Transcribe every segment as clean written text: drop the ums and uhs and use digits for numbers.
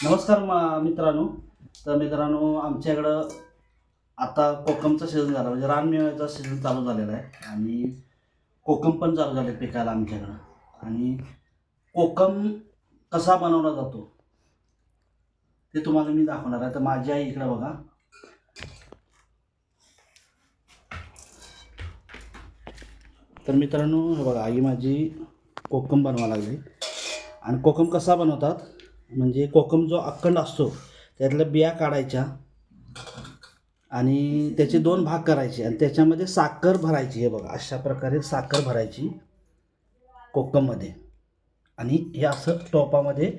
नमस्कार मित्रांनो. तर मित्रांनो, आमच्याकडं आता कोकमचा सीझन झाला, म्हणजे रानमेव्याचा सीझन चालू झालेला आहे आणि कोकम पण चालू झाले पिकायला आमच्याकडं. आणि कोकम कसा बनवला जातो ते तुम्हाला मी दाखवणार आहे. तर माझी आई इकडे बघा. तर मित्रांनो हे बघा, आई माझी कोकम बनवा लागली. आणि कोकम कसा बनवतात म्हणजे कोकम जो अखंड असतो त्यातल्या बिया काढायच्या आणि त्याचे 2 भाग करायचे आणि त्याच्यामध्ये साखर भरायची. हे बघा, अशा प्रकारे साखर भरायची कोकममध्ये आणि हे असं टोपामध्ये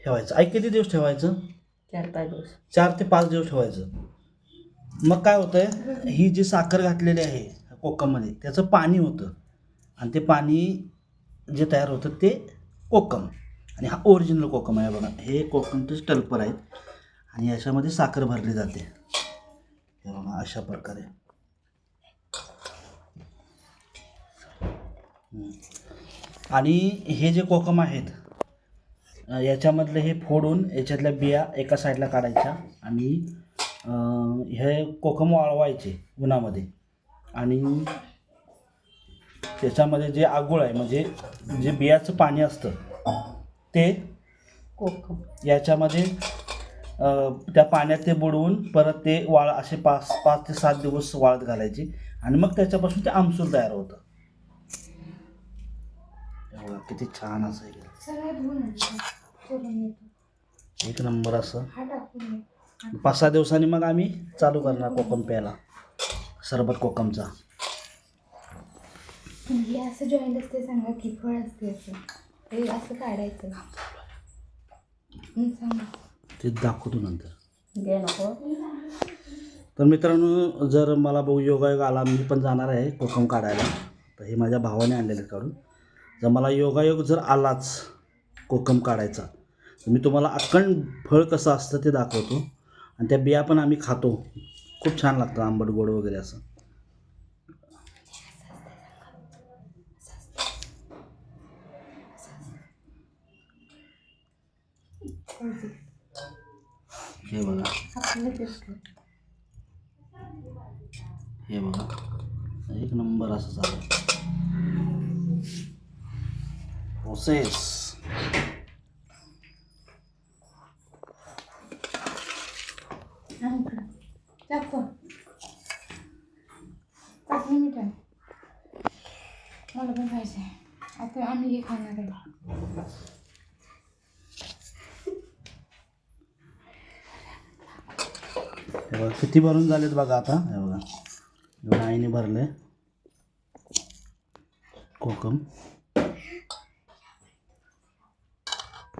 ठेवायचं. आई किती दिवस ठेवायचं? 4-5 दिवस. 4 ते 5 दिवस ठेवायचं. मग काय होतं, ही जी साखर घातलेली आहे कोकममध्ये त्याचं पाणी होतं आणि ते पाणी जे तयार होतं ते कोकम. आणि हा ओरिजिनल कोकम आहे बघा. हे कोकमचे टल्पर आहेत आणि याच्यामध्ये साखर भरली जाते. हे बघा अशा प्रकारे. आणि हे जे कोकम आहेत याच्यामधले हे फोडून याच्यातल्या बिया एका साईडला काढायच्या आणि हे कोकम वाळवायचे उन्हामध्ये. आणि त्याच्यामध्ये जे आगूळ आहे म्हणजे जे बियाचं पाणी असतं ते कोकम याच्यामध्ये त्या पाण्यात ते बुडवून परत ते असे 5 ते 7 दिवस वाळत घालायचे आणि मग त्याच्यापासून ते आमसूल तयार होतं. बघा किती छान असं आहे. एक नंबर असं. 5-6 दिवसांनी मग आम्ही चालू करणार कोकम प्यायला, सरबत कोकमचा. हे असं जॉईंट असते, सांगा की फळ असते असं हे असं काढायचं. सांगा ते दाखवतो नंतर. घे नको. तर मित्रांनो, जर मला योगायोग आला, मी पण जाणार आहे कोकम काढायला. तर हे माझ्या भावाने आणलेलं काढून. जर मला योगायोग जर आलाच कोकम काढायचा तर मी तुम्हाला अखंड फळ कसं असतं ते दाखवतो. आणि त्या बिया पण आम्ही खातो, खूप छान लागतं, आंबट गोड वगैरे असं. हे बघा, हे बघा एक नंबर असं चालू प्रोसेस. मीठ आहे, मला पण पाहिजे. आता आम्ही हे खाणार आहे. हे बघा किती भरून झालेत बघा. आता हे बघा एवढं आईने भरले कोकम.